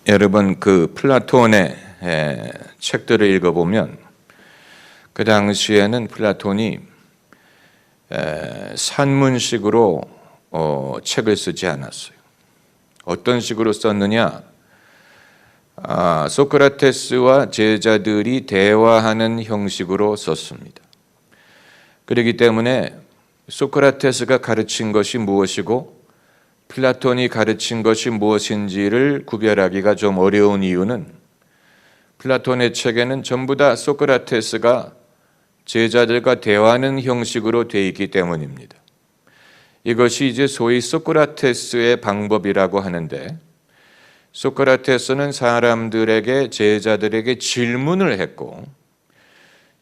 여러분 그 플라톤의 책들을 읽어보면 그 당시에는 플라톤이 산문식으로 책을 쓰지 않았어요. 어떤 식으로 썼느냐? 소크라테스와 제자들이 대화하는 형식으로 썼습니다. 그렇기 때문에 소크라테스가 가르친 것이 무엇이고 플라톤이 가르친 것이 무엇인지를 구별하기가 좀 어려운 이유는 플라톤의 책에는 전부 다 소크라테스가 제자들과 대화하는 형식으로 되어 있기 때문입니다. 이것이 이제 소위 소크라테스의 방법이라고 하는데, 소크라테스는 사람들에게, 제자들에게 질문을 했고,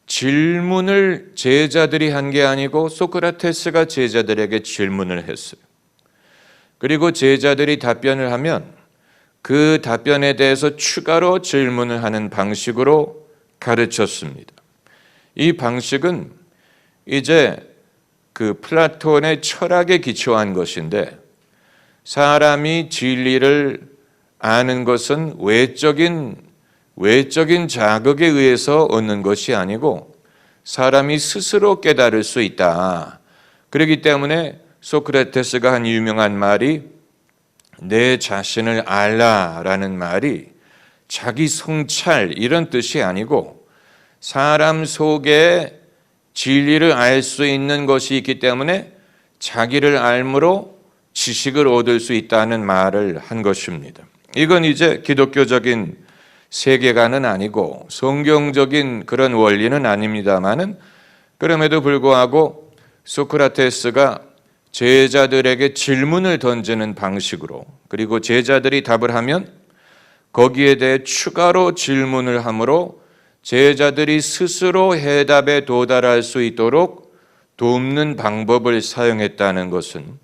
질문을 제자들이 한 게 아니고 소크라테스가 제자들에게 질문을 했어요. 그리고 제자들이 답변을 하면 그 답변에 대해서 추가로 질문을 하는 방식으로 가르쳤습니다. 이 방식은 이제 그 플라톤의 철학에 기초한 것인데, 사람이 진리를 아는 것은 외적인 자극에 의해서 얻는 것이 아니고 사람이 스스로 깨달을 수 있다. 그렇기 때문에 소크라테스가 한 유명한 말이 내 자신을 알라라는 말이 자기 성찰 이런 뜻이 아니고 사람 속에 진리를 알 수 있는 것이 있기 때문에 자기를 알므로 지식을 얻을 수 있다는 말을 한 것입니다. 이건 이제 기독교적인 세계관은 아니고 성경적인 그런 원리는 아닙니다만은, 그럼에도 불구하고 소크라테스가 제자들에게 질문을 던지는 방식으로, 그리고 제자들이 답을 하면 거기에 대해 추가로 질문을 함으로 제자들이 스스로 해답에 도달할 수 있도록 돕는 방법을 사용했다는 것은,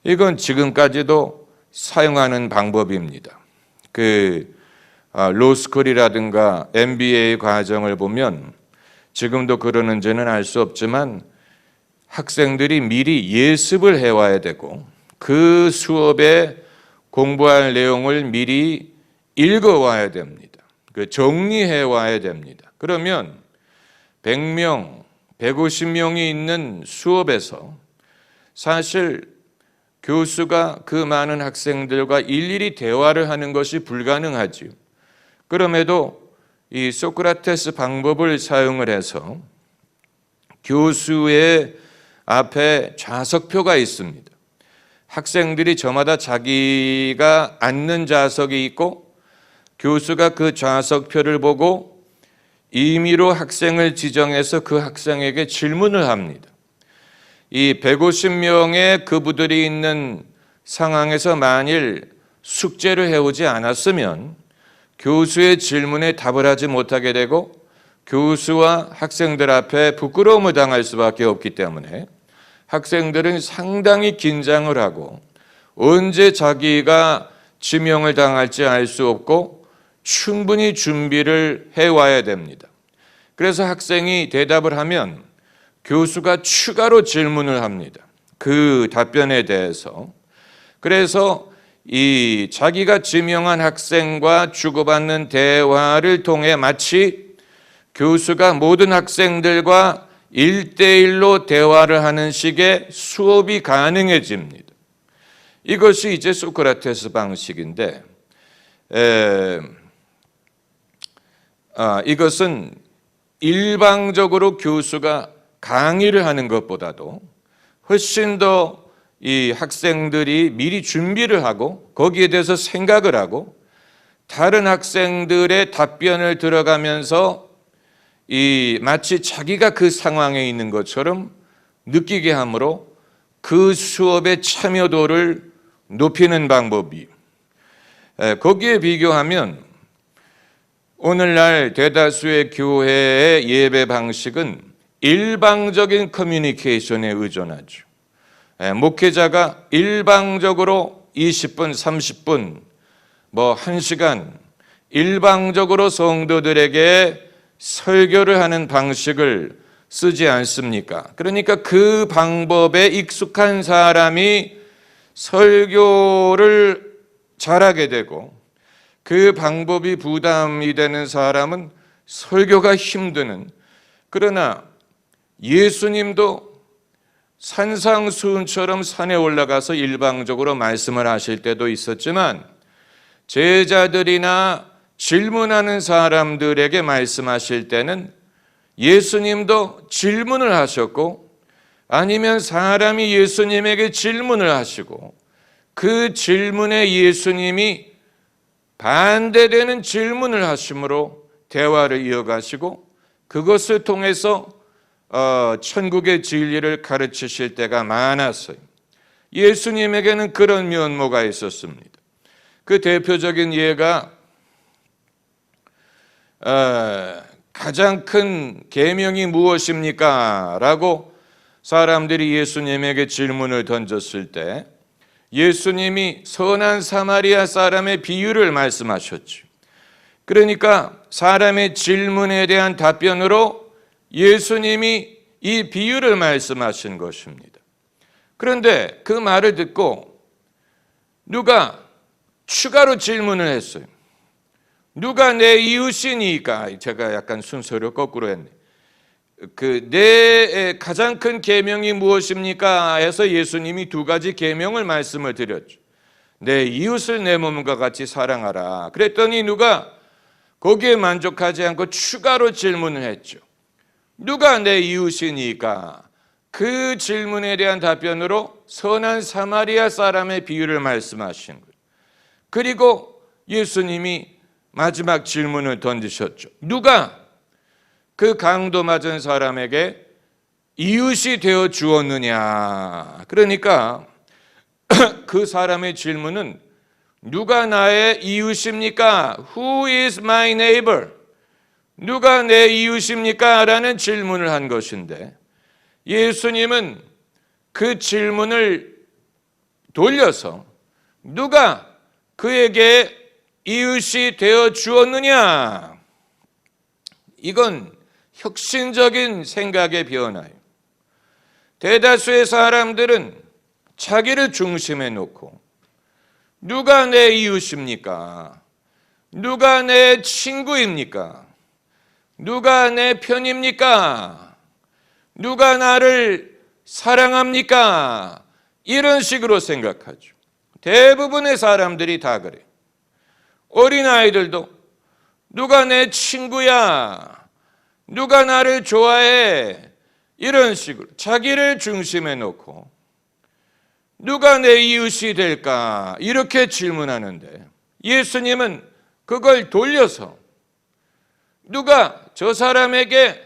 이건 지금까지도 사용하는 방법입니다. 로스쿨이라든가 MBA 과정을 보면 지금도 그러는지는 알 수 없지만 학생들이 미리 예습을 해와야 되고 그 수업에 공부할 내용을 미리 읽어와야 됩니다. 정리해와야 됩니다. 그러면 100명, 150명이 있는 수업에서 사실 교수가 그 많은 학생들과 일일이 대화를 하는 것이 불가능하지요. 그럼에도 이 소크라테스 방법을 사용을 해서 교수의 앞에 좌석표가 있습니다. 학생들이 저마다 자기가 앉는 좌석이 있고 교수가 그 좌석표를 보고 임의로 학생을 지정해서 그 학생에게 질문을 합니다. 이 150명의 그부들이 있는 상황에서 만일 숙제를 해오지 않았으면 교수의 질문에 답을 하지 못하게 되고 교수와 학생들 앞에 부끄러움을 당할 수밖에 없기 때문에 학생들은 상당히 긴장을 하고 언제 자기가 지명을 당할지 알 수 없고 충분히 준비를 해와야 됩니다. 그래서 학생이 대답을 하면 교수가 추가로 질문을 합니다. 그 답변에 대해서. 그래서 이 자기가 지명한 학생과 주고받는 대화를 통해 마치 교수가 모든 학생들과 1대1로 대화를 하는 식의 수업이 가능해집니다. 이것이 이제 소크라테스 방식인데, 이것은 일방적으로 교수가 강의를 하는 것보다도 훨씬 더 이 학생들이 미리 준비를 하고 거기에 대해서 생각을 하고 다른 학생들의 답변을 들어가면서 마치 자기가 그 상황에 있는 것처럼 느끼게 함으로 그 수업의 참여도를 높이는 방법이, 거기에 비교하면 오늘날 대다수의 교회의 예배 방식은 일방적인 커뮤니케이션에 의존하죠. 목회자가 일방적으로 20분, 30분, 1시간 일방적으로 성도들에게 설교를 하는 방식을 쓰지 않습니까? 그러니까 그 방법에 익숙한 사람이 설교를 잘하게 되고 그 방법이 부담이 되는 사람은 설교가 힘드는, 그러나 예수님도 산상수훈처럼 산에 올라가서 일방적으로 말씀을 하실 때도 있었지만 제자들이나 질문하는 사람들에게 말씀하실 때는 예수님도 질문을 하셨고 아니면 사람이 예수님에게 질문을 하시고 그 질문에 예수님이 반대되는 질문을 하심으로 대화를 이어가시고 그것을 통해서 천국의 진리를 가르치실 때가 많았어요. 예수님에게는 그런 면모가 있었습니다. 그 대표적인 예가 가장 큰 계명이 무엇입니까? 라고 사람들이 예수님에게 질문을 던졌을 때 예수님이 선한 사마리아 사람의 비유를 말씀하셨죠. 그러니까 사람의 질문에 대한 답변으로 예수님이 이 비유를 말씀하신 것입니다. 그런데 그 말을 듣고 누가 추가로 질문을 했어요. 누가 내 이웃이니까? 제가 약간 순서를 거꾸로 했네. 내 가장 큰 계명이 무엇입니까? 해서 예수님이 두 가지 계명을 말씀을 드렸죠. 내 이웃을 내 몸과 같이 사랑하라. 그랬더니 누가 거기에 만족하지 않고 추가로 질문을 했죠. 누가 내 이웃이니까? 그 질문에 대한 답변으로 선한 사마리아 사람의 비유를 말씀하신 거예요. 그리고 예수님이 마지막 질문을 던지셨죠. 누가 그 강도 맞은 사람에게 이웃이 되어 주었느냐? 그러니까 그 사람의 질문은 누가 나의 이웃입니까? Who is my neighbor? 누가 내 이웃입니까? 라는 질문을 한 것인데 예수님은 그 질문을 돌려서 누가 그에게 이웃이 되어 주었느냐? 이건 혁신적인 생각의 변화예요. 대다수의 사람들은 자기를 중심에 놓고 누가 내 이웃입니까? 누가 내 친구입니까? 누가 내 편입니까? 누가 나를 사랑합니까? 이런 식으로 생각하죠. 대부분의 사람들이 다 그래요. 어린아이들도 누가 내 친구야? 누가 나를 좋아해? 이런 식으로 자기를 중심에 놓고 누가 내 이웃이 될까? 이렇게 질문하는데 예수님은 그걸 돌려서 누가 저 사람에게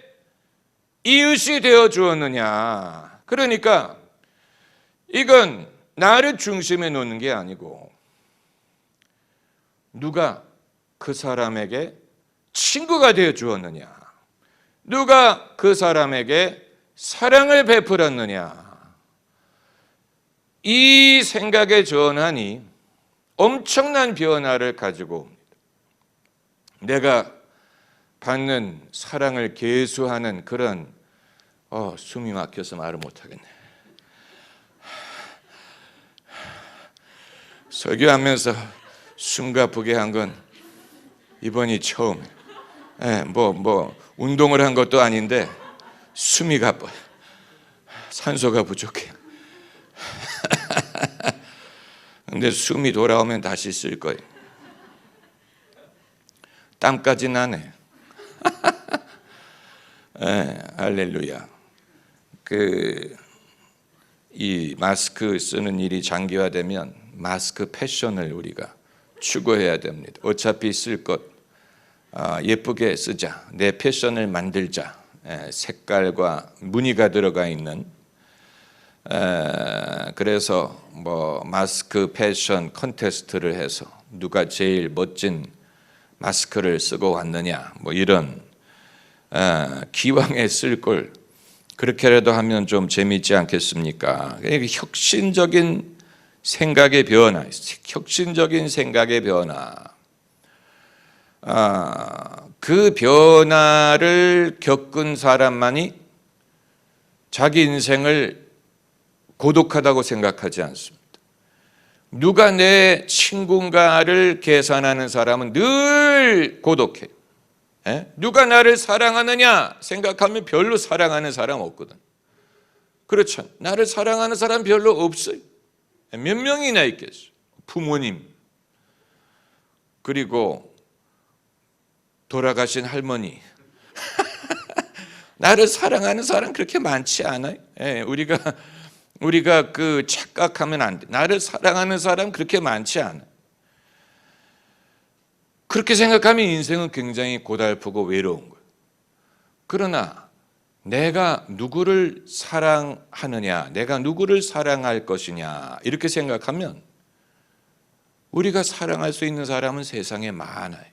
이웃이 되어 주었느냐? 그러니까 이건 나를 중심에 놓는 게 아니고 누가 그 사람에게 친구가 되어 주었느냐? 누가 그 사람에게 사랑을 베풀었느냐? 이 생각의 전환이 엄청난 변화를 가지고 옵니다. 내가 받는 사랑을 계수하는 그런 숨이 막혀서 말을 못하겠네. 설교하면서 숨가쁘게 한 건 이번이 처음. 뭐 운동을 한 것도 아닌데 숨이 가빠. 산소가 부족해. 근데 숨이 돌아오면 다시 쓸 거예요. 땀까지 나네. 할렐루야. 이 마스크 쓰는 일이 장기화되면 마스크 패션을 우리가 추구해야 됩니다. 어차피 쓸 것 예쁘게 쓰자. 내 패션을 만들자. 색깔과 무늬가 들어가 있는. 그래서 뭐 마스크 패션 컨테스트를 해서 누가 제일 멋진 마스크를 쓰고 왔느냐 뭐 이런 기왕에 쓸 걸 그렇게라도 하면 좀 재미있지 않겠습니까? 혁신적인 생각의 변화, 혁신적인 생각의 변화. 그 변화를 겪은 사람만이 자기 인생을 고독하다고 생각하지 않습니다. 누가 내 친구인가를 계산하는 사람은 늘 고독해. 누가 나를 사랑하느냐 생각하면 별로 사랑하는 사람 없거든. 그렇죠. 나를 사랑하는 사람 별로 없어요. 몇 명이나 있겠어요. 부모님, 그리고 돌아가신 할머니. 나를 사랑하는 사람 그렇게 많지 않아요. 우리가 그 착각하면 안 돼. 나를 사랑하는 사람 그렇게 많지 않아. 그렇게 생각하면 인생은 굉장히 고달프고 외로운 거예요. 그러나 내가 누구를 사랑하느냐, 내가 누구를 사랑할 것이냐 이렇게 생각하면 우리가 사랑할 수 있는 사람은 세상에 많아요.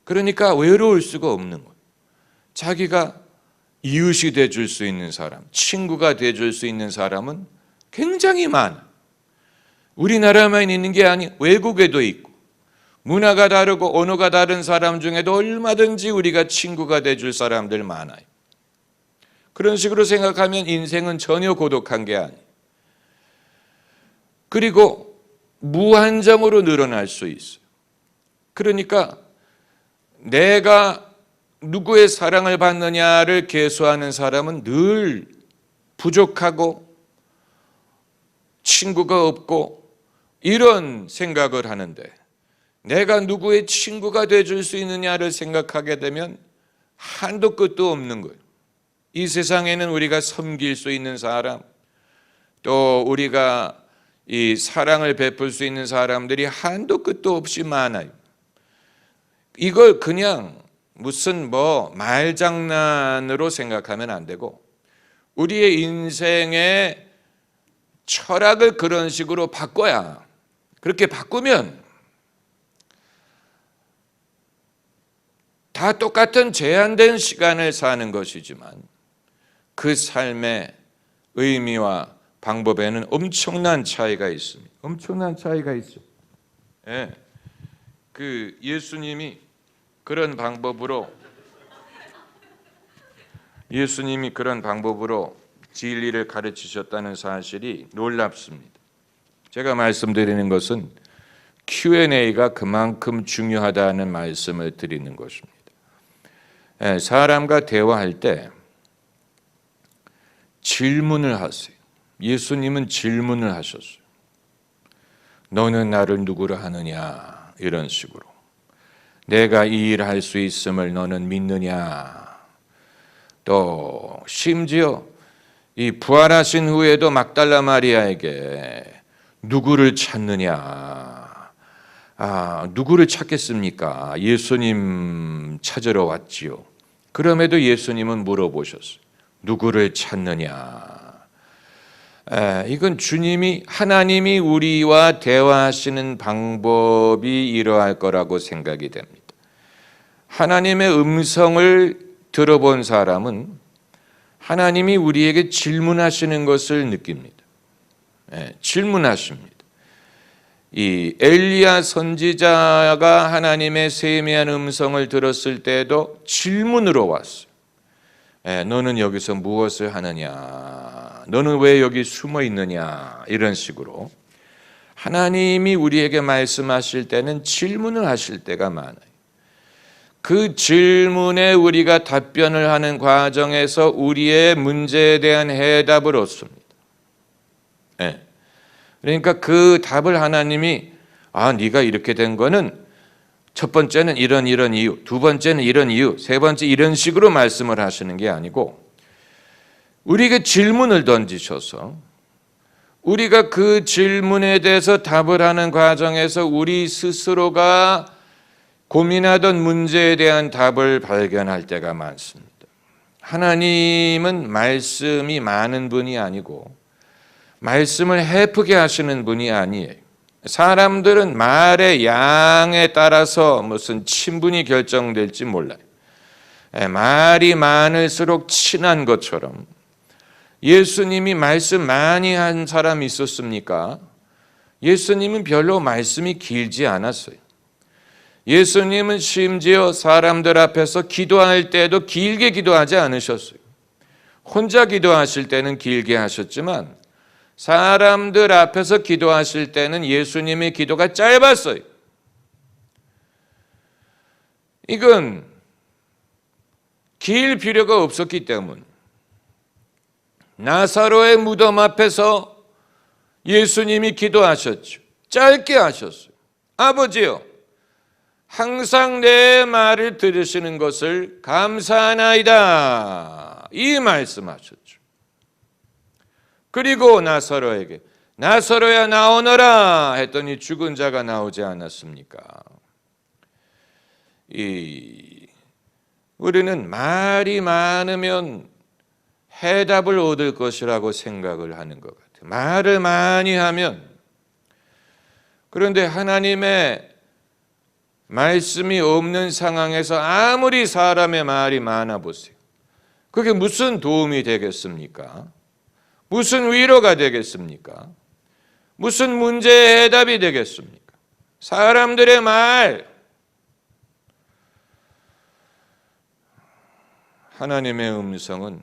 그러니까 외로울 수가 없는 거예요. 자기가 이웃이 돼줄 수 있는 사람, 친구가 돼줄 수 있는 사람은 굉장히 많아. 우리나라만 있는 게 아니 외국에도 있고 문화가 다르고 언어가 다른 사람 중에도 얼마든지 우리가 친구가 돼줄 사람들 많아요. 그런 식으로 생각하면 인생은 전혀 고독한 게 아니에요. 그리고 무한정으로 늘어날 수 있어요. 그러니까 내가 누구의 사랑을 받느냐를 계수하는 사람은 늘 부족하고 친구가 없고 이런 생각을 하는데, 내가 누구의 친구가 돼줄 수 있느냐를 생각하게 되면 한도 끝도 없는 거예요. 이 세상에는 우리가 섬길 수 있는 사람, 또 우리가 이 사랑을 베풀 수 있는 사람들이 한도 끝도 없이 많아요. 이걸 그냥 무슨 말장난으로 생각하면 안 되고 우리의 인생의 철학을 그런 식으로 바꿔야, 그렇게 바꾸면 다 똑같은 제한된 시간을 사는 것이지만 그 삶의 의미와 방법에는 엄청난 차이가 있습니다. 엄청난 차이가 있어요. 그 예수님이 그런 방법으로 진리를 가르치셨다는 사실이 놀랍습니다. 제가 말씀드리는 것은 Q&A가 그만큼 중요하다는 말씀을 드리는 것입니다. 사람과 대화할 때 질문을 하세요. 예수님은 질문을 하셨어요. 너는 나를 누구로 하느냐, 이런 식으로. 내가 이 일을 할 수 있음을 너는 믿느냐. 또 심지어 이 부활하신 후에도 막달라 마리아에게 누구를 찾느냐, 누구를 찾겠습니까? 예수님 찾으러 왔지요. 그럼에도 예수님은 물어보셨어요. 누구를 찾느냐. 이건 하나님이 우리와 대화하시는 방법이 이러할 거라고 생각이 됩니다. 하나님의 음성을 들어본 사람은 하나님이 우리에게 질문하시는 것을 느낍니다. 질문하십니다. 이 엘리야 선지자가 하나님의 세미한 음성을 들었을 때도 질문으로 왔어요. 너는 여기서 무엇을 하느냐? 너는 왜 여기 숨어 있느냐? 이런 식으로 하나님이 우리에게 말씀하실 때는 질문을 하실 때가 많아요. 그 질문에 우리가 답변을 하는 과정에서 우리의 문제에 대한 해답을 얻습니다. 그러니까 그 답을 하나님이 네가 이렇게 된 거는 첫 번째는 이런 이유, 두 번째는 이런 이유, 세 번째 이런 식으로 말씀을 하시는 게 아니고 우리에게 질문을 던지셔서 우리가 그 질문에 대해서 답을 하는 과정에서 우리 스스로가 고민하던 문제에 대한 답을 발견할 때가 많습니다. 하나님은 말씀이 많은 분이 아니고 말씀을 헤프게 하시는 분이 아니에요. 사람들은 말의 양에 따라서 무슨 친분이 결정될지 몰라요. 말이 많을수록 친한 것처럼 예수님이 말씀 많이 한 사람이 있었습니까? 예수님은 별로 말씀이 길지 않았어요. 예수님은 심지어 사람들 앞에서 기도할 때도 길게 기도하지 않으셨어요. 혼자 기도하실 때는 길게 하셨지만 사람들 앞에서 기도하실 때는 예수님의 기도가 짧았어요. 이건 길 필요가 없었기 때문. 나사로의 무덤 앞에서 예수님이 기도하셨죠. 짧게 하셨어요. 아버지요, 항상 내 말을 들으시는 것을 감사하나이다. 이 말씀하셨죠. 그리고 나사로에게 나사로야 나오너라 했더니 죽은 자가 나오지 않았습니까? 우리는 말이 많으면 해답을 얻을 것이라고 생각을 하는 것 같아요. 말을 많이 하면. 그런데 하나님의 말씀이 없는 상황에서 아무리 사람의 말이 많아 보세요. 그게 무슨 도움이 되겠습니까? 무슨 위로가 되겠습니까? 무슨 문제의 해답이 되겠습니까? 사람들의 말, 하나님의 음성은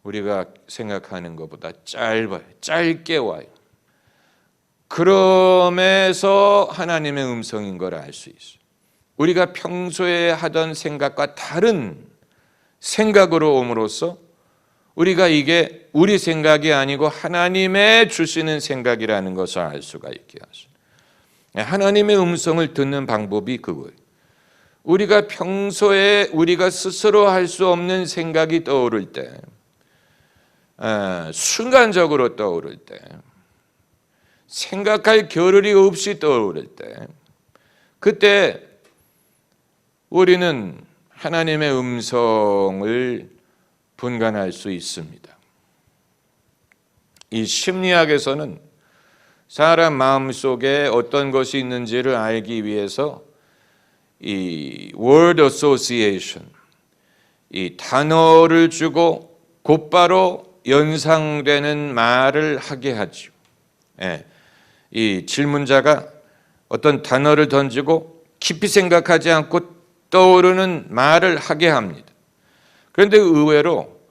우리가 생각하는 것보다 짧아요. 짧게 와요. 그러면서 하나님의 음성인 걸 알 수 있어요. 우리가 평소에 하던 생각과 다른 생각으로 옴으로써 우리가 이게 우리 생각이 아니고 하나님의 주시는 생각이라는 것을 알 수가 있게 하죠. 하나님의 음성을 듣는 방법이 그거예요. 우리가 평소에 우리가 스스로 할 수 없는 생각이 떠오를 때, 순간적으로 떠오를 때, 생각할 겨를이 없이 떠오를 때, 그때 우리는 하나님의 음성을 분간할 수 있습니다. 이 심리학에서는 사람 마음속에 어떤 것이 있는지를 알기 위해서 이 word association, 이 단어를 주고 곧바로 연상되는 말을 하게 하죠. 이 질문자가 어떤 단어를 던지고 깊이 생각하지 않고 떠오르는 말을 하게 합니다. 그런데 의외로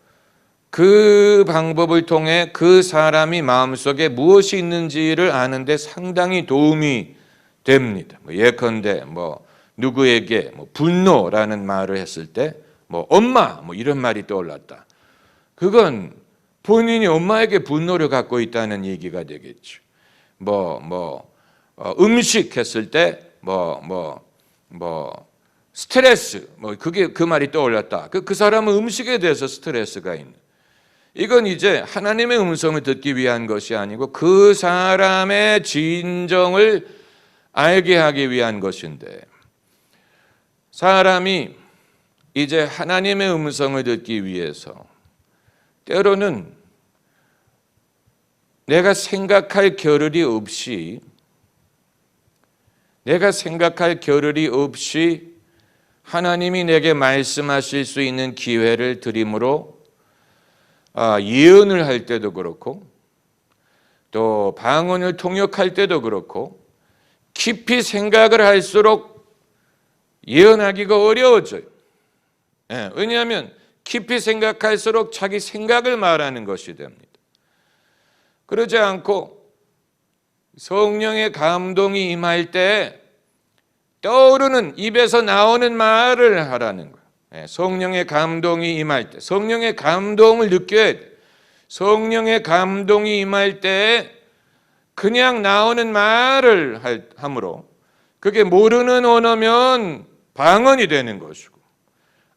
그 방법을 통해 그 사람이 마음속에 무엇이 있는지를 아는데 상당히 도움이 됩니다. 예컨대 누구에게 분노라는 말을 했을 때 엄마 이런 말이 떠올랐다. 그건 본인이 엄마에게 분노를 갖고 있다는 얘기가 되겠죠. 음식 했을 때 스트레스 그게 그 말이 떠올랐다. 그 사람은 음식에 대해서 스트레스가 있는. 이건 이제 하나님의 음성을 듣기 위한 것이 아니고 그 사람의 진정을 알게 하기 위한 것인데, 사람이 이제 하나님의 음성을 듣기 위해서 때로는 내가 생각할 겨를이 없이 하나님이 내게 말씀하실 수 있는 기회를 드림으로 예언을 할 때도 그렇고 또 방언을 통역할 때도 그렇고 깊이 생각을 할수록 예언하기가 어려워져요. 왜냐하면 깊이 생각할수록 자기 생각을 말하는 것이 됩니다. 그러지 않고 성령의 감동이 임할 때 떠오르는 입에서 나오는 말을 하라는 거예요. 성령의 감동이 임할 때 성령의 감동을 느껴야 돼. 성령의 감동이 임할 때 그냥 나오는 말을 함으로 그게 모르는 언어면 방언이 되는 것이고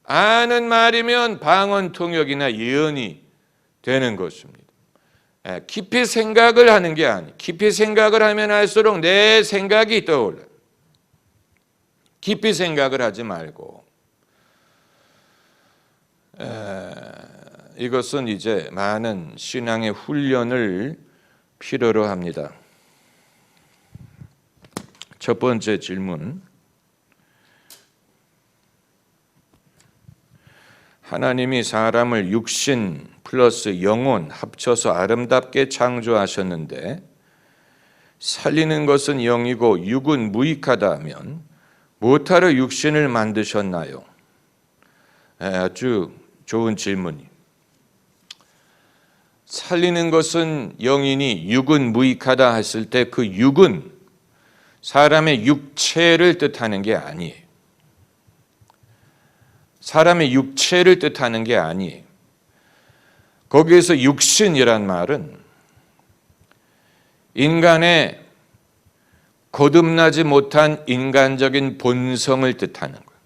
아는 말이면 방언 통역이나 예언이 되는 것입니다. 깊이 생각을 하는 게 아니에요. 깊이 생각을 하면 할수록 내 생각이 떠올라요. 깊이 생각을 하지 말고 이것은 이제 많은 신앙의 훈련을 필요로 합니다. 첫 번째 질문. 하나님이 사람을 육신 플러스 영혼 합쳐서 아름답게 창조하셨는데 살리는 것은 영이고 육은 무익하다면 무엇하러 육신을 만드셨나요? 아주 좋은 질문이. 살리는 것은 영이니 육은 무익하다 했을 때 그 육은 사람의 육체를 뜻하는 게 아니에요. 사람의 육체를 뜻하는 게 아니에요. 거기에서 육신이란 말은 인간의 거듭나지 못한 인간적인 본성을 뜻하는 거예요.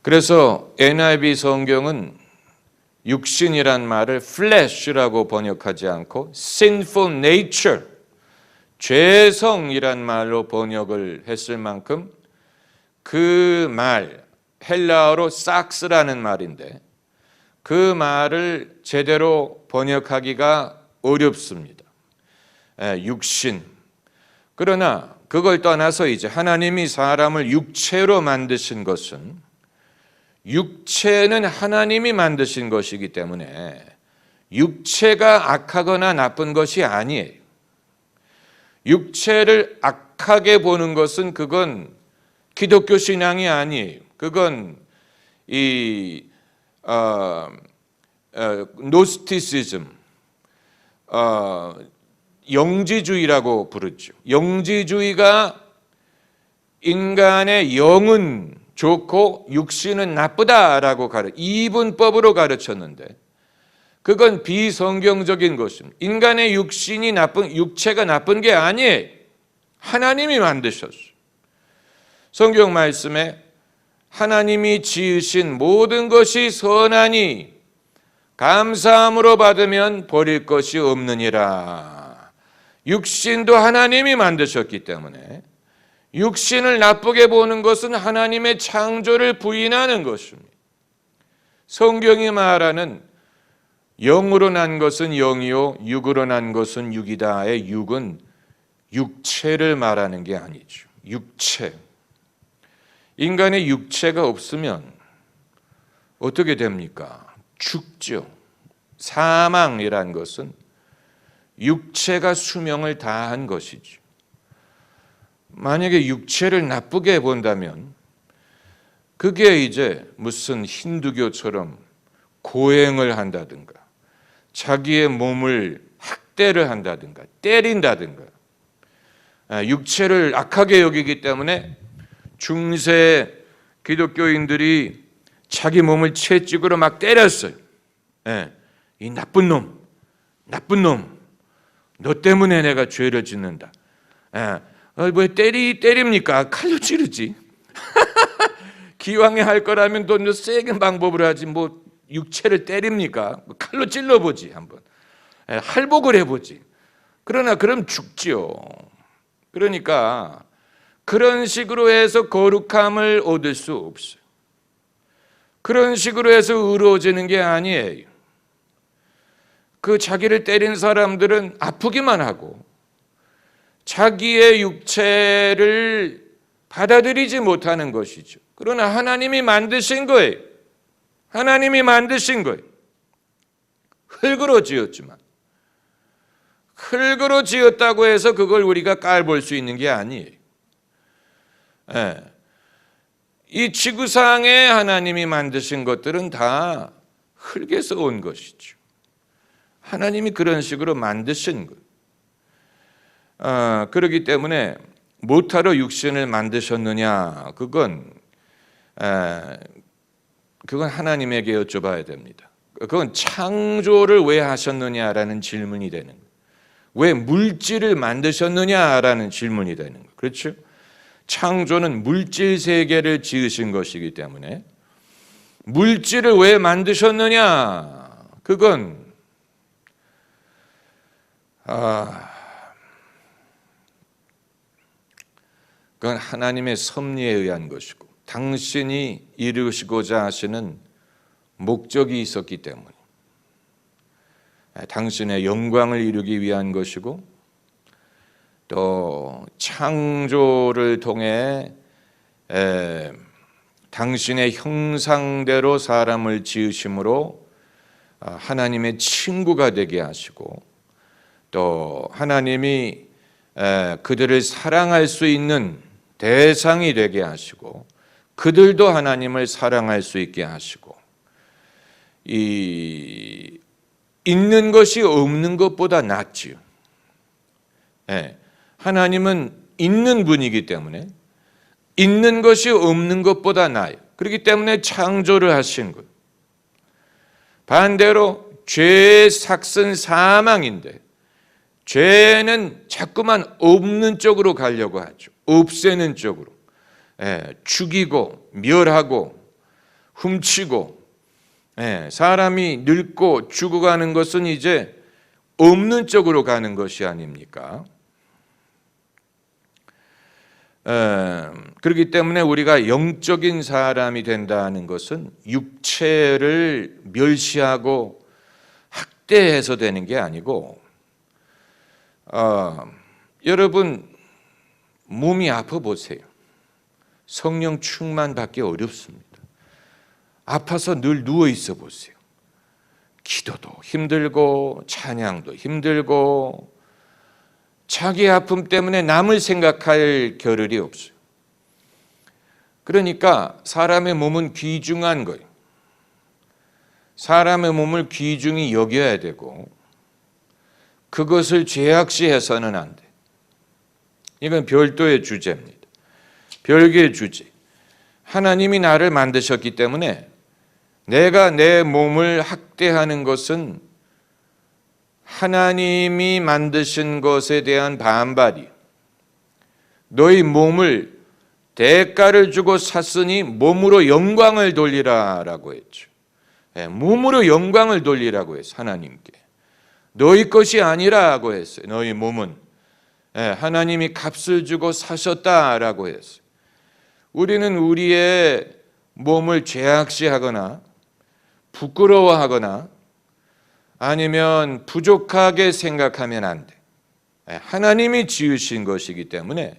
그래서 NIV 성경은 육신이란 말을 flesh라고 번역하지 않고 sinful nature, 죄성이란 말로 번역을 했을 만큼 그 말, 헬라어로 삭스라는 말인데 그 말을 제대로 번역하기가 어렵습니다. 육신. 그러나 그걸 떠나서 이제 하나님이 사람을 육체로 만드신 것은 육체는 하나님이 만드신 것이기 때문에 육체가 악하거나 나쁜 것이 아니에요. 육체를 악하게 보는 것은 그건 기독교 신앙이 아니에요. 그건 노스티시즘, 영지주의라고 부르죠. 영지주의가 인간의 영은 좋고 육신은 나쁘다라고 이분법으로 가르쳤는데 그건 비성경적인 것입니다. 인간의 육체가 나쁜 게 아니에요. 하나님이 만드셨어요. 성경 말씀에 하나님이 지으신 모든 것이 선하니 감사함으로 받으면 버릴 것이 없느니라. 육신도 하나님이 만드셨기 때문에 육신을 나쁘게 보는 것은 하나님의 창조를 부인하는 것입니다. 성경이 말하는 영으로 난 것은 영이요 육으로 난 것은 육이다의 육은 육체를 말하는 게 아니죠. 육체. 인간의 육체가 없으면 어떻게 됩니까? 죽죠. 사망이란 것은 육체가 수명을 다한 것이죠. 만약에 육체를 나쁘게 본다면 그게 이제 무슨 힌두교처럼 고행을 한다든가 자기의 몸을 학대를 한다든가 때린다든가 육체를 악하게 여기기 때문에 중세 기독교인들이 자기 몸을 채찍으로 막 때렸어요. 이 나쁜 놈, 너 때문에 내가 죄를 짓는다. 왜 때립니까? 칼로 찌르지. 기왕에 할 거라면 또 세게 방법을 하지 뭐 육체를 때립니까? 칼로 찔러보지 한번. 할복을 해보지. 그러나 그럼 죽지요. 그러니까 그런 식으로 해서 거룩함을 얻을 수 없어요. 그런 식으로 해서 의로워지는 게 아니에요. 그 자기를 때린 사람들은 아프기만 하고 자기의 육체를 받아들이지 못하는 것이죠. 그러나 하나님이 만드신 거예요. 하나님이 만드신 거예요. 흙으로 지었지만 흙으로 지었다고 해서 그걸 우리가 깔볼 수 있는 게 아니에요. 이 지구상에 하나님이 만드신 것들은 다 흙에서 온 것이죠. 하나님이 그런 식으로 만드신 것. 그렇기 때문에 뭐하러 육신을 만드셨느냐? 그건 하나님에게 여쭤봐야 됩니다. 그건 창조를 왜 하셨느냐라는 질문이 되는 거예요. 왜 물질을 만드셨느냐라는 질문이 되는 거예요. 그렇죠? 창조는 물질 세계를 지으신 것이기 때문에 물질을 왜 만드셨느냐? 그건 그건 하나님의 섭리에 의한 것이고 당신이 이루시고자 하시는 목적이 있었기 때문에 당신의 영광을 이루기 위한 것이고 또 창조를 통해 당신의 형상대로 사람을 지으심으로 하나님의 친구가 되게 하시고 또 하나님이 그들을 사랑할 수 있는 대상이 되게 하시고 그들도 하나님을 사랑할 수 있게 하시고 이 있는 것이 없는 것보다 낫지요. 예, 하나님은 있는 분이기 때문에 있는 것이 없는 것보다 나아요. 그렇기 때문에 창조를 하신 거예요. 반대로 죄의 삭은 사망인데 죄는 자꾸만 없는 쪽으로 가려고 하죠. 없애는 쪽으로. 죽이고 멸하고 훔치고 사람이 늙고 죽어가는 것은 이제 없는 쪽으로 가는 것이 아닙니까? 그렇기 때문에 우리가 영적인 사람이 된다는 것은 육체를 멸시하고 학대해서 되는 게 아니고 여러분 몸이 아파 보세요. 성령 충만 받기 어렵습니다. 아파서 늘 누워 있어 보세요. 기도도 힘들고 찬양도 힘들고 자기 아픔 때문에 남을 생각할 겨를이 없어요. 그러니까 사람의 몸은 귀중한 거예요. 사람의 몸을 귀중히 여겨야 되고 그것을 죄악시해서는 안 돼. 이건 별도의 주제입니다. 별개의 주제. 하나님이 나를 만드셨기 때문에 내가 내 몸을 학대하는 것은 하나님이 만드신 것에 대한 반발이. 너희 몸을 대가를 주고 샀으니 몸으로 영광을 돌리라라고 했죠. 몸으로 영광을 돌리라고 했어요. 하나님께. 너희 것이 아니라고 했어요. 너희 몸은 하나님이 값을 주고 사셨다라고 했어요. 우리는 우리의 몸을 죄악시하거나 부끄러워하거나 아니면 부족하게 생각하면 안 돼. 하나님이 지으신 것이기 때문에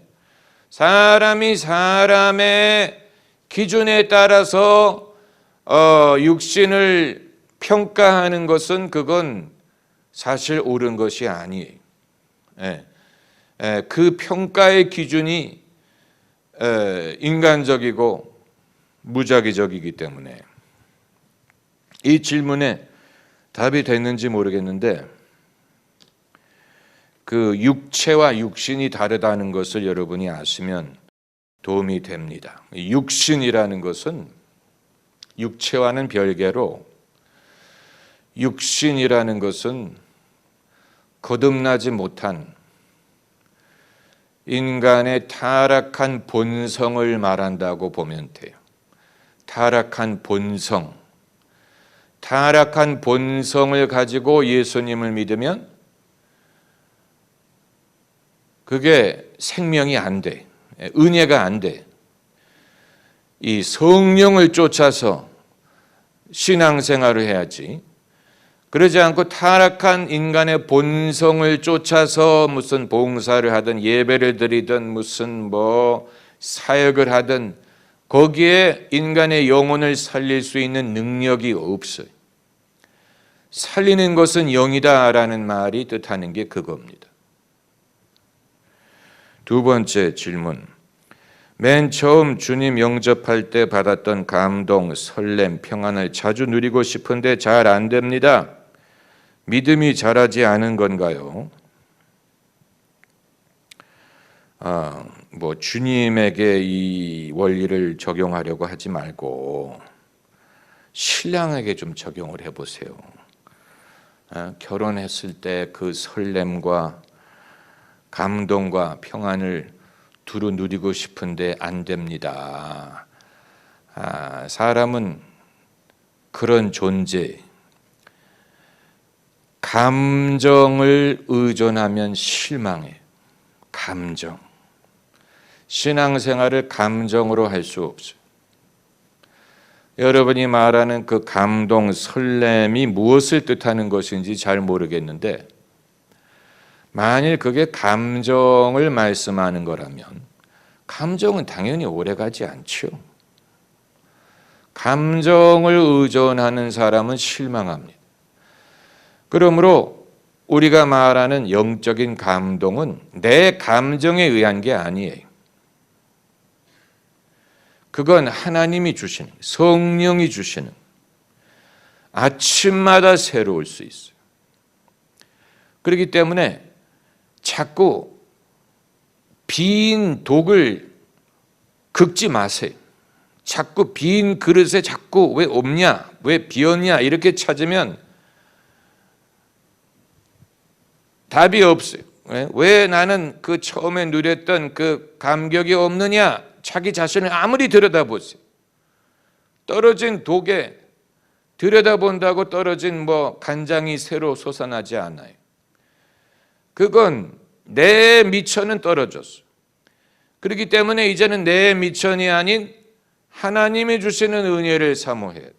사람이 사람의 기준에 따라서 육신을 평가하는 것은 그건 사실 옳은 것이 아니에요. 그 평가의 기준이 인간적이고 무작위적이기 때문에 이 질문에 답이 됐는지 모르겠는데 그 육체와 육신이 다르다는 것을 여러분이 아시면 도움이 됩니다. 육신이라는 것은 육체와는 별개로 육신이라는 것은 거듭나지 못한 인간의 타락한 본성을 말한다고 보면 돼요. 타락한 본성. 타락한 본성을 가지고 예수님을 믿으면 그게 생명이 안 돼. 은혜가 안 돼. 이 성령을 쫓아서 신앙생활을 해야지. 그러지 않고 타락한 인간의 본성을 쫓아서 무슨 봉사를 하든 예배를 드리든 무슨 사역을 하든 거기에 인간의 영혼을 살릴 수 있는 능력이 없어요. 살리는 것은 영이다라는 말이 뜻하는 게 그겁니다. 두 번째 질문. 맨 처음 주님 영접할 때 받았던 감동, 설렘, 평안을 자주 누리고 싶은데 잘 안 됩니다. 믿음이 자라지 않은 건가요? 주님에게 이 원리를 적용하려고 하지 말고 신랑에게 좀 적용을 해보세요. 결혼했을 때 그 설렘과 감동과 평안을 두루 누리고 싶은데 안 됩니다. 사람은 그런 존재, 감정을 의존하면 실망해요. 감정. 신앙생활을 감정으로 할 수 없어요. 여러분이 말하는 그 감동, 설렘이 무엇을 뜻하는 것인지 잘 모르겠는데 만일 그게 감정을 말씀하는 거라면 감정은 당연히 오래가지 않죠. 감정을 의존하는 사람은 실망합니다. 그러므로 우리가 말하는 영적인 감동은 내 감정에 의한 게 아니에요. 그건 하나님이 주시는, 성령이 주시는, 아침마다 새로울 수 있어요. 그렇기 때문에 자꾸 빈 독을 긁지 마세요. 자꾸 빈 그릇에 자꾸 왜 없냐, 왜 비었냐 이렇게 찾으면 답이 없어요. 왜 나는 그 처음에 누렸던 그 감격이 없느냐? 자기 자신을 아무리 들여다보세요. 떨어진 독에 들여다본다고 떨어진 뭐 간장이 새로 솟아나지 않아요. 그건 내 미천은 떨어졌어. 그렇기 때문에 이제는 내 미천이 아닌 하나님이 주시는 은혜를 사모해야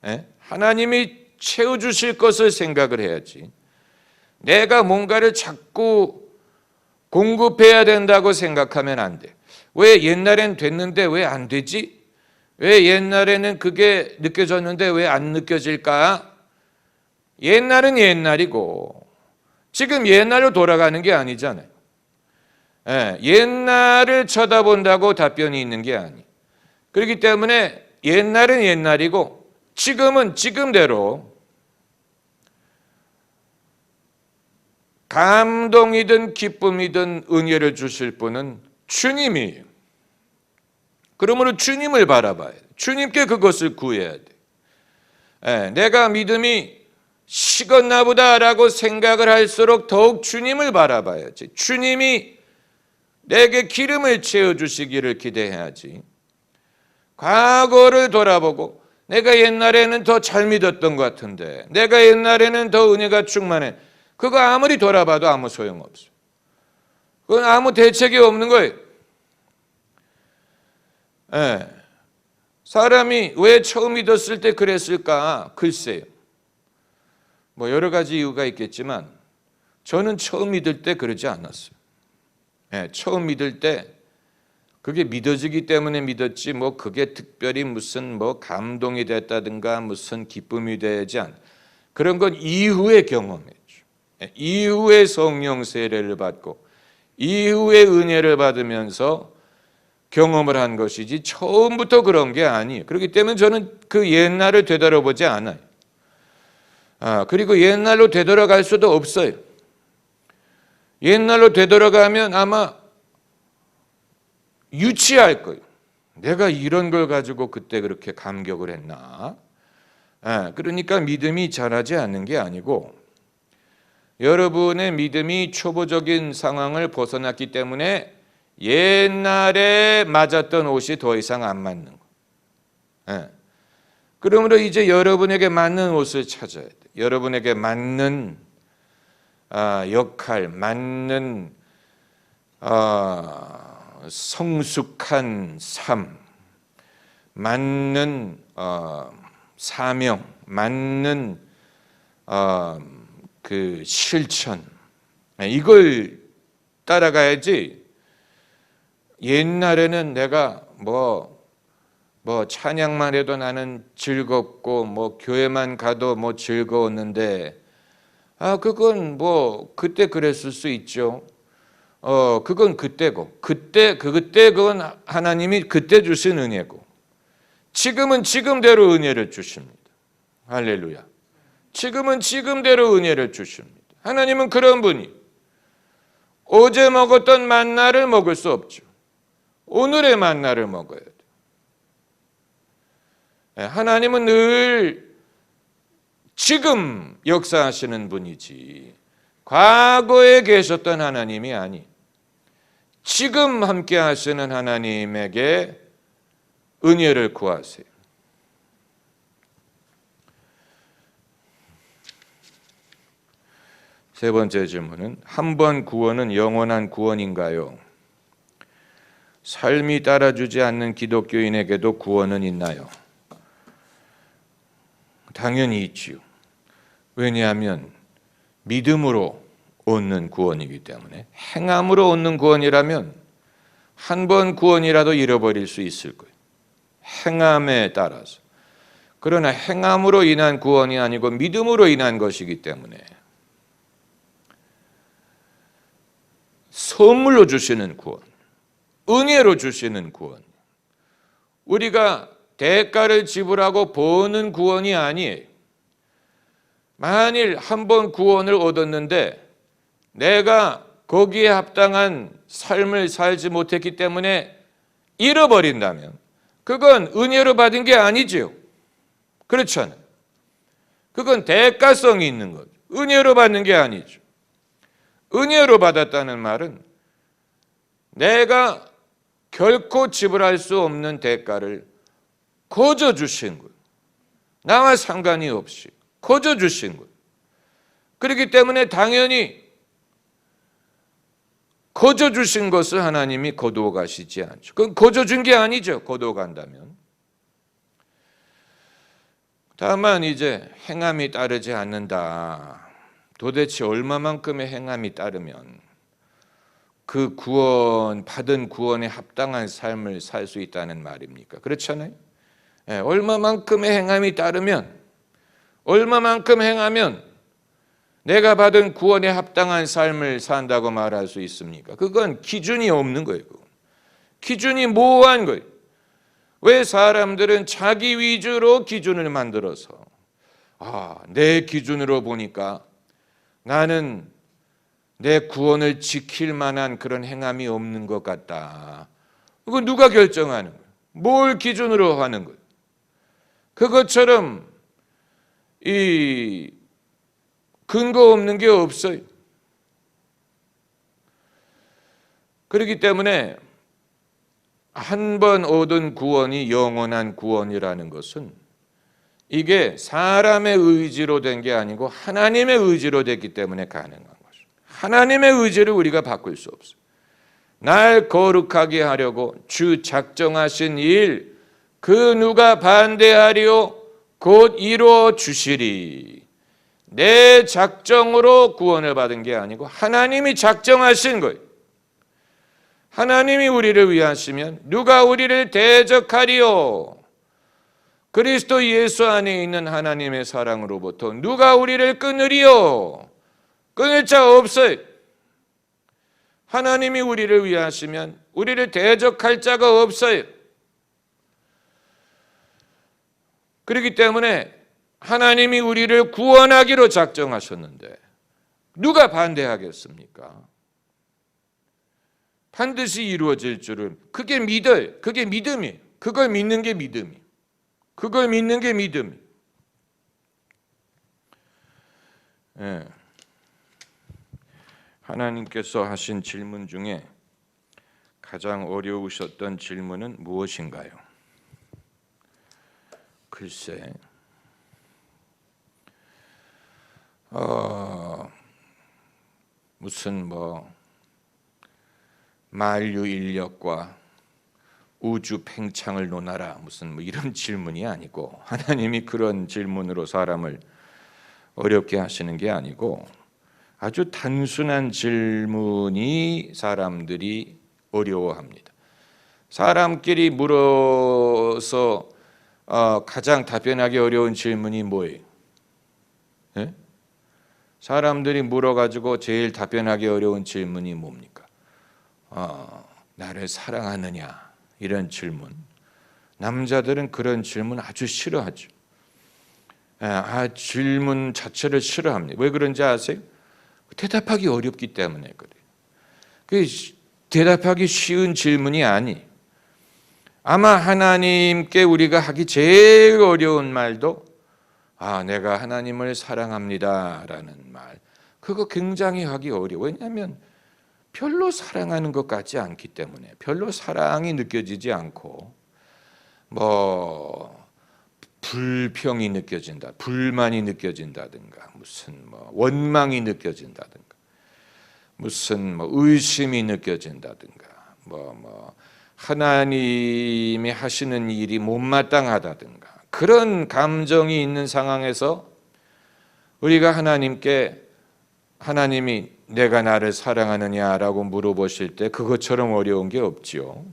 돼. 하나님이 채워주실 것을 생각을 해야지. 내가 뭔가를 자꾸 공급해야 된다고 생각하면 안 돼. 왜 옛날엔 됐는데 왜 안 되지? 왜 옛날에는 그게 느껴졌는데 왜 안 느껴질까? 옛날은 옛날이고 지금 옛날로 돌아가는 게 아니잖아요. 옛날을 쳐다본다고 답변이 있는 게 아니에요. 그렇기 때문에 옛날은 옛날이고 지금은 지금대로 감동이든 기쁨이든 은혜를 주실 분은 주님이에요. 그러므로 주님을 바라봐야 돼. 주님께 그것을 구해야 돼. 내가 믿음이 식었나 보다라고 생각을 할수록 더욱 주님을 바라봐야지. 주님이 내게 기름을 채워주시기를 기대해야지. 과거를 돌아보고 내가 옛날에는 더 잘 믿었던 것 같은데 내가 옛날에는 더 은혜가 충만해. 그거 아무리 돌아봐도 아무 소용없어요. 그건 아무 대책이 없는 거예요. 사람이 왜 처음 믿었을 때 그랬을까? 글쎄요. 뭐 여러 가지 이유가 있겠지만 저는 처음 믿을 때 그러지 않았어요. 처음 믿을 때 그게 믿어지기 때문에 믿었지 뭐 그게 특별히 무슨 뭐 감동이 됐다든가 무슨 기쁨이 되지 않아. 그런 건 이후에 경험했죠. 이후에 성령 세례를 받고 이후에 은혜를 받으면서 경험을 한 것이지 처음부터 그런 게 아니에요. 그렇기 때문에 저는 그 옛날을 되돌아보지 않아요. 그리고 옛날로 되돌아갈 수도 없어요. 옛날로 되돌아가면 아마 유치할 거예요. 내가 이런 걸 가지고 그때 그렇게 감격을 했나? 그러니까 믿음이 자라지 않는 게 아니고 여러분의 믿음이 초보적인 상황을 벗어났기 때문에 옛날에 맞았던 옷이 더 이상 안 맞는 거예요. 그러므로 이제 여러분에게 맞는 옷을 찾아야 돼요. 여러분에게 맞는 역할, 맞는 성숙한 삶, 맞는 사명, 맞는 그 실천, 이걸 따라가야지. 옛날에는 내가 뭐 찬양만 해도 나는 즐겁고 뭐 교회만 가도 뭐 즐거웠는데 그건 뭐 그때 그랬을 수 있죠. 그건 그때고 그때 그건 하나님이 그때 주신 은혜고 지금은 지금대로 은혜를 주십니다. 할렐루야. 지금은 지금대로 은혜를 주십니다. 하나님은 그런 분이 어제 먹었던 만나를 먹을 수 없죠. 오늘의 만나를 먹어야 돼요. 하나님은 늘 지금 역사하시는 분이지 과거에 계셨던 하나님이 아니 지금 함께 하시는 하나님에게 은혜를 구하세요. 세 번째 질문은 한 번 구원은 영원한 구원인가요? 삶이 따라주지 않는 기독교인에게도 구원은 있나요? 당연히 있지요. 왜냐하면 믿음으로 얻는 구원이기 때문에. 행함으로 얻는 구원이라면 한 번 구원이라도 잃어버릴 수 있을 거예요. 행함에 따라서. 그러나 행함으로 인한 구원이 아니고 믿음으로 인한 것이기 때문에 선물로 주시는 구원, 은혜로 주시는 구원, 우리가 대가를 지불하고 버는 구원이 아니에요. 만일 한 번 구원을 얻었는데 내가 거기에 합당한 삶을 살지 못했기 때문에 잃어버린다면 그건 은혜로 받은 게 아니지요. 그렇잖아요. 그건 대가성이 있는 거죠. 은혜로 받는 게 아니죠. 은혜로 받았다는 말은 내가 결코 지불할 수 없는 대가를 거저 주신 거예요. 나와 상관이 없이 거저 주신 거예요. 그렇기 때문에 당연히 거저 주신 것을 하나님이 거두어 가시지 않죠. 그건 거저 준 게 아니죠. 거두어 간다면. 다만 이제 행함이 따르지 않는다. 도대체 얼마만큼의 행함이 따르면 그 구원, 받은 구원에 합당한 삶을 살 수 있다는 말입니까? 그렇잖아요. 얼마만큼의 행함이 따르면, 얼마만큼 행하면 내가 받은 구원에 합당한 삶을 산다고 말할 수 있습니까? 그건 기준이 없는 거예요. 기준이 모호한 거예요. 왜 사람들은 자기 위주로 기준을 만들어서 내 기준으로 보니까 나는 내 구원을 지킬 만한 그런 행함이 없는 것 같다. 그거 누가 결정하는 거예요? 뭘 기준으로 하는 거예요? 그것처럼 이 근거 없는 게 없어요. 그렇기 때문에 한 번 얻은 구원이 영원한 구원이라는 것은 이게 사람의 의지로 된 게 아니고 하나님의 의지로 됐기 때문에 가능한 거죠. 하나님의 의지를 우리가 바꿀 수 없어요. 날 거룩하게 하려고 주 작정하신 일, 그 누가 반대하리요 곧 이루어 주시리. 내 작정으로 구원을 받은 게 아니고 하나님이 작정하신 거예요. 하나님이 우리를 위하시면 누가 우리를 대적하리요? 그리스도 예수 안에 있는 하나님의 사랑으로부터 누가 우리를 끊으리요? 끊을 자 없어요. 하나님이 우리를 위하시면 우리를 대적할 자가 없어요. 그렇기 때문에 하나님이 우리를 구원하기로 작정하셨는데 누가 반대하겠습니까? 반드시 이루어질 줄은 그게 믿어요. 그게 믿음이에요. 그걸 믿는 게 믿음이에요. 그걸 믿는 게 믿음이에요. 예. 하나님께서 하신 질문 중에 가장 어려우셨던 질문은 무엇인가요? 글쎄, 무슨 만류 인력과 우주 팽창을 논하라 무슨 이런 질문이 아니고 하나님이 그런 질문으로 사람을 어렵게 하시는 게 아니고 아주 단순한 질문이 사람들이 어려워합니다. 사람끼리 물어서 가장 답변하기 어려운 질문이 뭐예요? 네? 사람들이 물어가지고 제일 답변하기 어려운 질문이 뭡니까? 나를 사랑하느냐? 이런 질문. 남자들은 그런 질문 아주 싫어하죠. 질문 자체를 싫어합니다. 왜 그런지 아세요? 대답하기 어렵기 때문에 그래요. 대답하기 쉬운 질문이 아니에요. 아마 하나님께 우리가 하기 제일 어려운 말도 내가 하나님을 사랑합니다라는 말. 그거 굉장히 하기 어려워요. 왜냐하면 별로 사랑하는 것 같지 않기 때문에 별로 사랑이 느껴지지 않고 불평이 느껴진다, 불만이 느껴진다든가 무슨 원망이 느껴진다든가 무슨 의심이 느껴진다든가 하나님이 하시는 일이 못마땅하다든가 그런 감정이 있는 상황에서 우리가 하나님이 내가 나를 사랑하느냐라고 물어보실 때 그것처럼 어려운 게 없지요.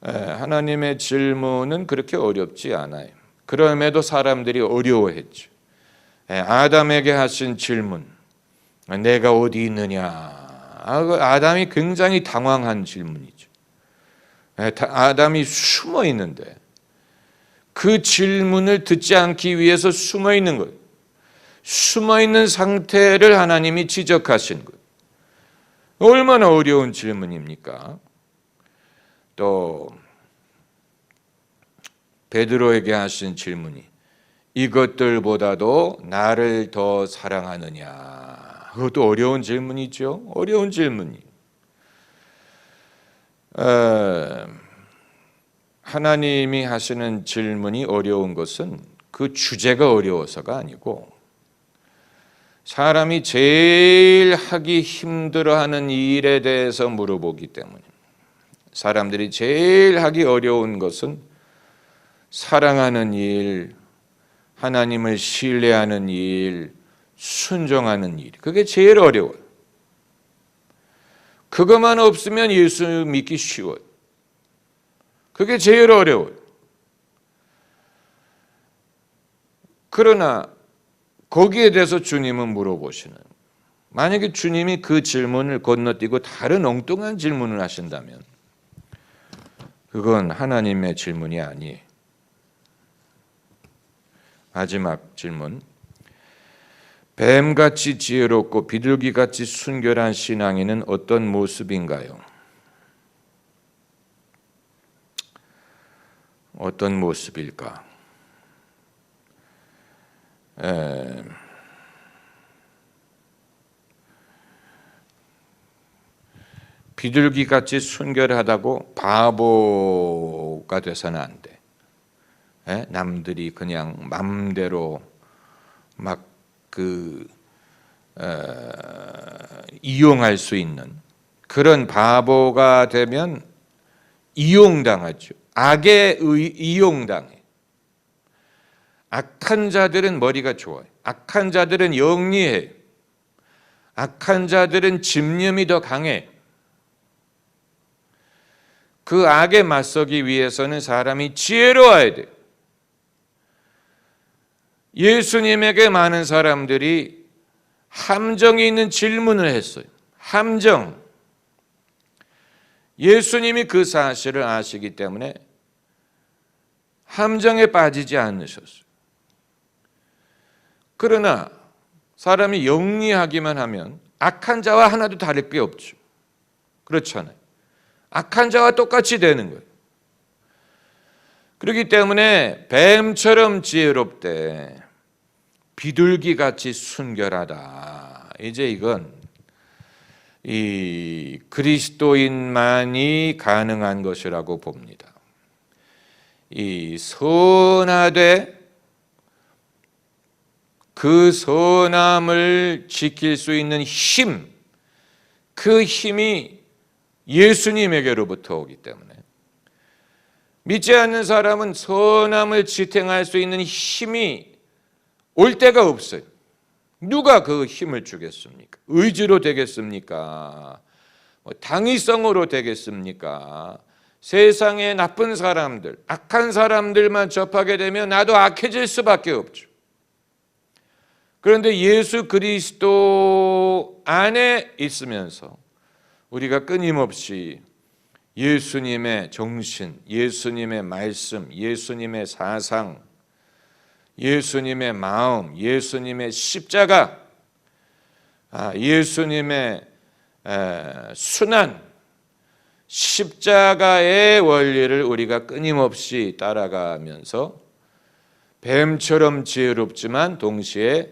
하나님의 질문은 그렇게 어렵지 않아요. 그럼에도 사람들이 어려워했죠. 아담에게 하신 질문, 내가 어디 있느냐. 아담이 굉장히 당황한 질문이죠. 아담이 숨어 있는데 그 질문을 듣지 않기 위해서 숨어 있는 거예요. 숨어있는 상태를 하나님이 지적하신 것. 얼마나 어려운 질문입니까? 또 베드로에게 하신 질문이 이것들보다도 나를 더 사랑하느냐. 그것도 어려운 질문이죠. 어려운 질문이. 하나님이 하시는 질문이 어려운 것은 그 주제가 어려워서가 아니고 사람이 제일 하기 힘들어하는 일에 대해서 물어보기 때문입니다. 사람들이 제일 하기 어려운 것은 사랑하는 일, 하나님을 신뢰하는 일, 순종하는 일. 그게 제일 어려워요. 그것만 없으면 예수 믿기 쉬워요. 그게 제일 어려워요. 그러나 거기에 대해서 주님은 물어보시는, 만약에 주님이 그 질문을 건너뛰고 다른 엉뚱한 질문을 하신다면 그건 하나님의 질문이 아니에요. 마지막 질문. 뱀같이 지혜롭고 비둘기같이 순결한 신앙인은 어떤 모습인가요? 어떤 모습일까? 비둘기같이 순결하다고 바보가 돼서는 안 돼. 남들이 그냥 맘대로 막 이용할 수 있는 그런 바보가 되면 이용당하죠. 악에 이용당해. 악한 자들은 머리가 좋아요. 악한 자들은 영리해. 악한 자들은 집념이 더 강해. 그 악에 맞서기 위해서는 사람이 지혜로워야 돼요. 예수님에게 많은 사람들이 함정이 있는 질문을 했어요. 함정. 예수님이 그 사실을 아시기 때문에 함정에 빠지지 않으셨어요. 그러나 사람이 영리하기만 하면 악한 자와 하나도 다를 게 없죠. 그렇잖아요. 악한 자와 똑같이 되는 거예요. 그렇기 때문에 뱀처럼 지혜롭되 비둘기같이 순결하다. 이제 이건 이 그리스도인만이 가능한 것이라고 봅니다. 이 선하되 그 선함을 지킬 수 있는 힘, 그 힘이 예수님에게로부터 오기 때문에 믿지 않는 사람은 선함을 지탱할 수 있는 힘이 올 데가 없어요. 누가 그 힘을 주겠습니까? 의지로 되겠습니까? 당위성으로 되겠습니까? 세상의 나쁜 사람들, 악한 사람들만 접하게 되면 나도 악해질 수밖에 없죠. 그런데 예수 그리스도 안에 있으면서 우리가 끊임없이 예수님의 정신, 예수님의 말씀, 예수님의 사상, 예수님의 마음, 예수님의 십자가, 예수님의 순환, 십자가의 원리를 우리가 끊임없이 따라가면서 뱀처럼 지혜롭지만 동시에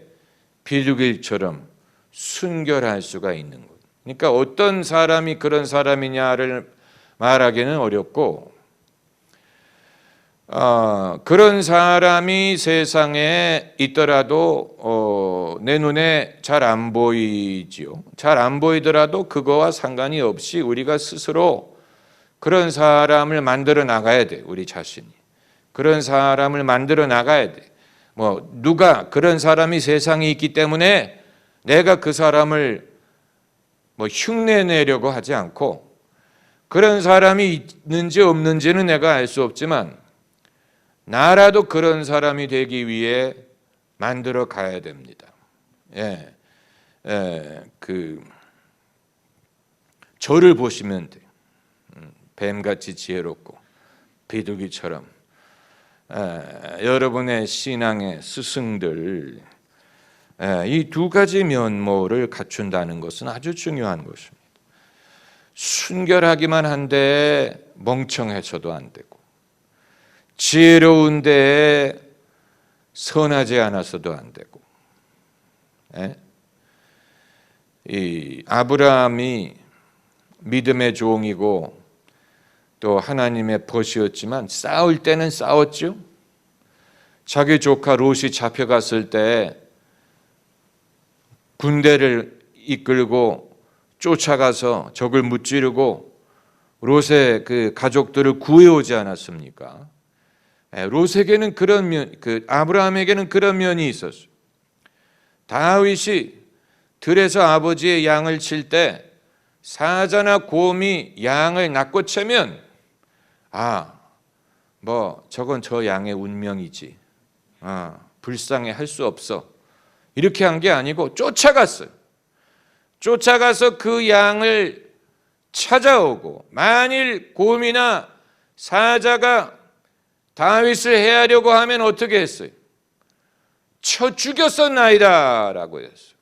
비둘기처럼 순결할 수가 있는 것. 그러니까 어떤 사람이 그런 사람이냐를 말하기는 어렵고, 그런 사람이 세상에 있더라도 내 눈에 잘 안 보이지요. 잘 안 보이더라도 그거와 상관이 없이 우리가 스스로 그런 사람을 만들어 나가야 돼. 우리 자신이 그런 사람을 만들어 나가야 돼. 누가 그런 사람이 세상에 있기 때문에 내가 그 사람을 흉내내려고 하지 않고, 그런 사람이 있는지 없는지는 내가 알 수 없지만 나라도 그런 사람이 되기 위해 만들어 가야 됩니다. 저를 보시면 돼요. 뱀같이 지혜롭고 비둘기처럼 여러분의 신앙의 스승들, 이 두 가지 면모를 갖춘다는 것은 아주 중요한 것입니다. 순결하기만 한데 멍청해서도 안 되고, 지혜로운데 선하지 않아서도 안 되고. 이 아브라함이 믿음의 종이고 또 하나님의 벗이었지만 싸울 때는 싸웠죠. 자기 조카 롯이 잡혀갔을 때 군대를 이끌고 쫓아가서 적을 무찌르고 롯의 그 가족들을 구해오지 않았습니까? 롯에게는 아브라함에게는 그런 면이 있었어요. 다윗이 들에서 아버지의 양을 칠 때 사자나 곰이 양을 낚고채면 저건 저 양의 운명이지, 불쌍해 할 수 없어, 이렇게 한 게 아니고 쫓아갔어요. 쫓아가서 그 양을 찾아오고, 만일 곰이나 사자가 다윗을 해하려고 하면 어떻게 했어요? 쳐 죽였었나이다 라고 했어요.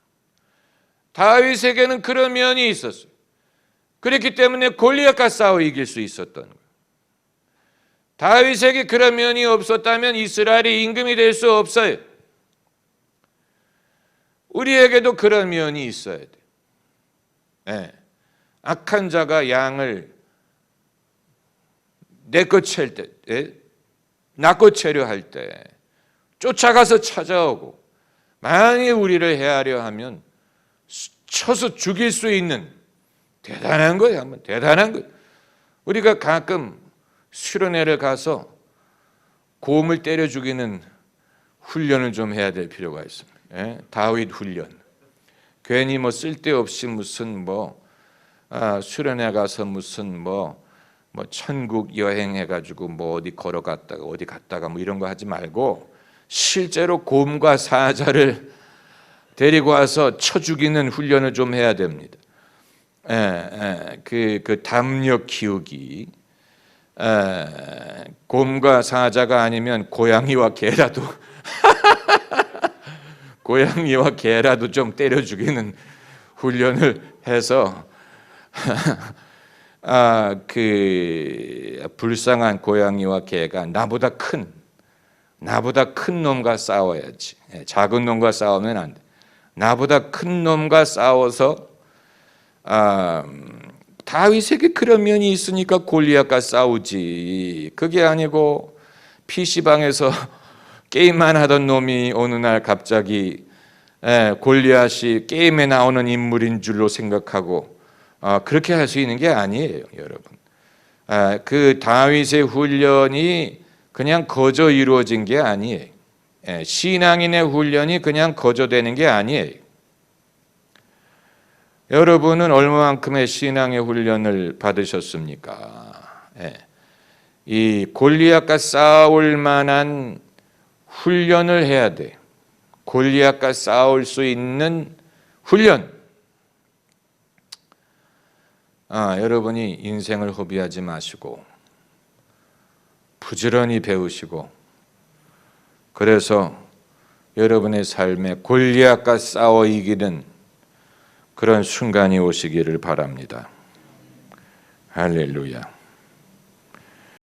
다윗에게는 그런 면이 있었어요. 그렇기 때문에 골리앗과 싸워 이길 수 있었던 거예요. 다윗에게 그런 면이 없었다면 이스라엘이 임금이 될 수 없어요. 우리에게도 그런 면이 있어야 돼요. 악한 자가 양을 내꺼챌 때, 낚고채려 할 때 쫓아가서 찾아오고, 만일 우리를 해하려 하면 쳐서 죽일 수 있는 대단한 거예요. 대단한 거예요. 우리가 가끔 수련회를 가서 곰을 때려 죽이는 훈련을 좀 해야 될 필요가 있습니다. 다윗 훈련. 괜히 쓸데없이 무슨 수련회 가서 무슨 천국 여행해가지고 어디 걸어갔다가 어디 갔다가 이런 거 하지 말고, 실제로 곰과 사자를 데리고 와서 쳐 죽이는 훈련을 좀 해야 됩니다. 그 담력 키우기. 곰과 사자가 아니면 고양이와 개라도 고양이와 개라도 좀 때려 죽이는 훈련을 해서 그 불쌍한 고양이와 개가 나보다 큰 놈과 싸워야지. 작은 놈과 싸우면 안 돼. 나보다 큰 놈과 싸워서, 다윗에게 그런 면이 있으니까 골리앗과 싸우지. 그게 아니고 PC방에서 게임만 하던 놈이 어느 날 갑자기 골리앗이 게임에 나오는 인물인 줄로 생각하고 그렇게 할 수 있는 게 아니에요, 여러분. 그 다윗의 훈련이 그냥 거저 이루어진 게 아니에요. 신앙인의 훈련이 그냥 거저 되는 게 아니에요. 여러분은 얼마만큼의 신앙의 훈련을 받으셨습니까? 이 골리앗과 싸울 만한 훈련을 해야 돼. 골리앗과 싸울 수 있는 훈련. 여러분이 인생을 허비하지 마시고 부지런히 배우시고, 그래서 여러분의 삶에 골리앗과 싸워 이기는 그런 순간이 오시기를 바랍니다. 할렐루야.